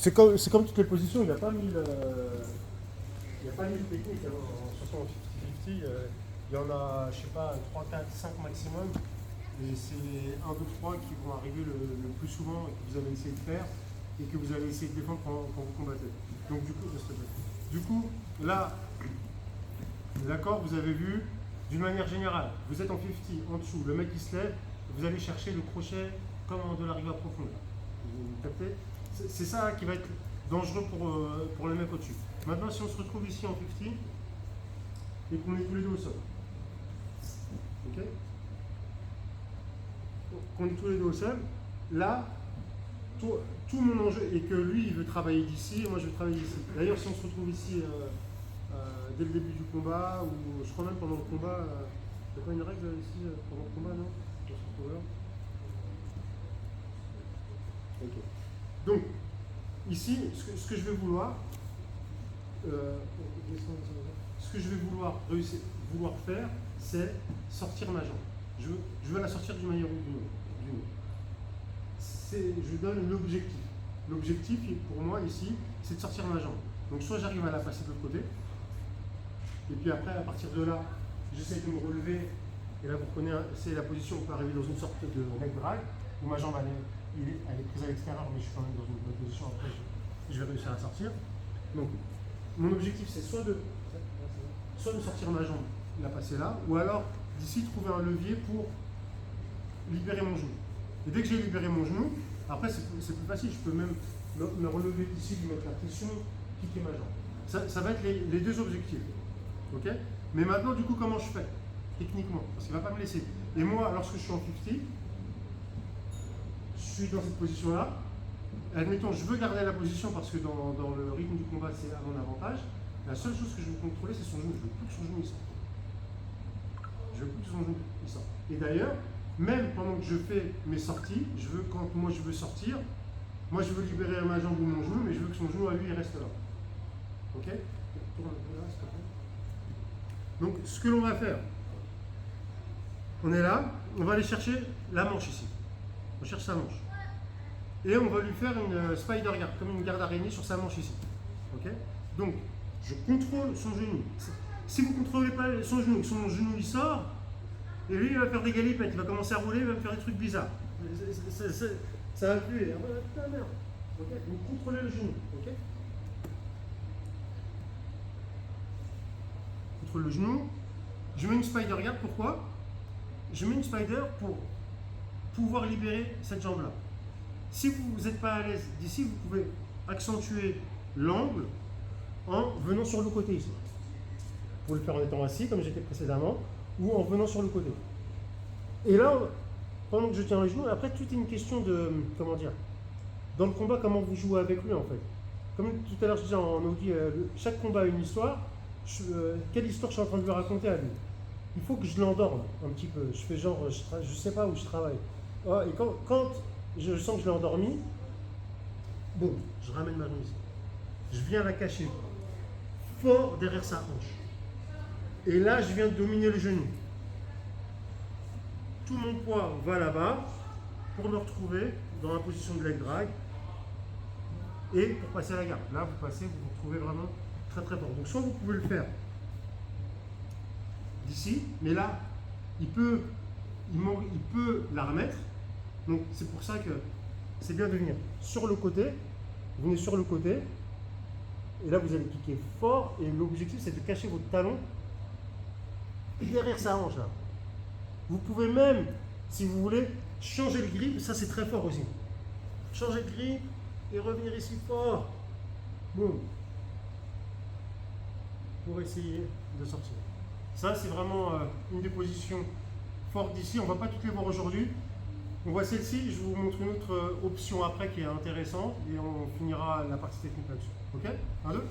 c'est comme toutes les positions, il n'y a pas mille, techniques, surtout en 50-50. Il y en a, je sais pas, 3, 4, 5 maximum. Et c'est les 1, 2, 3 qui vont arriver le plus souvent et que vous allez essayer de faire et que vous allez essayer de défendre quand vous combattez. Donc du coup, là, d'accord, vous avez vu, d'une manière générale, vous êtes en 50, en dessous, le mec qui se lève, vous allez chercher le crochet comme de la rive à profonde. Vous captez? C'est ça qui va être dangereux pour le mec au-dessus. Maintenant, si on se retrouve ici en 50 et qu'on est tous les deux au sol, ok? Qu'on est tous les deux au sol, là, tout mon enjeu est que lui, il veut travailler d'ici et moi, je veux travailler d'ici. D'ailleurs, si on se retrouve ici dès le début du combat, ou je crois même pendant le combat, il n'y a pas une règle ici pendant le combat, non? On se retrouve là. Ok. Donc, ici, ce que je vais vouloir, vouloir faire, c'est sortir ma jambe. Je veux la sortir d'une manière ou d'une autre. Je donne l'objectif. L'objectif, pour moi, ici, c'est de sortir ma jambe. Donc, soit j'arrive à la passer de l'autre côté, et puis après, à partir de là, j'essaie de me relever, et là, vous prenez, c'est la position, on peut arriver dans une sorte de leg drag, où ma jambe, elle est prise à l'extérieur, mais je suis quand même dans une bonne position, après, je vais réussir à sortir. Donc, mon objectif, c'est soit de sortir ma jambe, la passer là, ou alors, d'ici, trouver un levier pour libérer mon genou. Et dès que j'ai libéré mon genou, après c'est plus facile, je peux même me relever d'ici, lui mettre la pression, kicker ma jambe. Ça va être les deux objectifs. Ok? Mais maintenant, du coup, comment je fais techniquement? Parce qu'il ne va pas me laisser. Et moi, lorsque je suis en 50, je suis dans cette position-là. Admettons, je veux garder la position parce que dans le rythme du combat, c'est à mon avantage. La seule chose que je veux contrôler, c'est son genou. Je veux plus que son genou il sorte. Je veux plus que son genou il sorte. Et d'ailleurs, même pendant que je fais mes sorties, quand moi je veux sortir, moi je veux libérer ma jambe ou mon genou, mais je veux que son genou à lui il reste là. Ok? Donc ce que l'on va faire, on est là, on va aller chercher la manche ici. On cherche sa manche. Et on va lui faire une spider guard, comme une garde araignée sur sa manche ici. Ok? Donc je contrôle son genou. Si vous ne contrôlez pas son genou il sort, et lui, il va faire des galipettes, il va commencer à rouler, il va me faire des trucs bizarres. Ça va puer. Ah, putain, merde. Okay. Vous contrôlez le genou. Okay. Contrôle le genou. Je mets une spider guard. Pourquoi? Je mets une spider pour pouvoir libérer cette jambe-là. Si vous n'êtes pas à l'aise d'ici, vous pouvez accentuer l'angle en venant sur le côté ici. Vous pouvez le faire en étant assis, comme j'étais précédemment, ou en venant sur le côté. Et là, pendant que je tiens le genou, après tout est une question de, comment dire, dans le combat, comment vous jouez avec lui en fait. Comme tout à l'heure je disais en Audi, chaque combat a une histoire, quelle histoire je suis en train de lui raconter à lui. Il faut que je l'endorme un petit peu, je fais genre, je sais pas où je travaille. Et quand je sens que je l'ai endormi, bon, je ramène ma jambe ici. Je viens la cacher fort derrière sa hanche. Et là, je viens de dominer le genou. Tout mon poids va là-bas pour me retrouver dans la position de leg drag et pour passer à la garde. Là, vous passez, vous vous retrouvez vraiment très très fort. Donc, soit vous pouvez le faire d'ici, mais là, il peut la remettre. Donc, c'est pour ça que c'est bien de venir sur le côté. Vous venez sur le côté et là, vous allez kicker fort et l'objectif, c'est de cacher votre talon derrière sa hanche là. Vous pouvez même, si vous voulez, changer le grip, ça c'est très fort aussi. Changer de grip et revenir ici fort. Boum. Pour essayer de sortir. Ça c'est vraiment une des positions fortes d'ici. On ne va pas toutes les voir aujourd'hui. On voit celle-ci, je vous montre une autre option après qui est intéressante et on finira la partie technique là-dessus. Ok? 1, 2.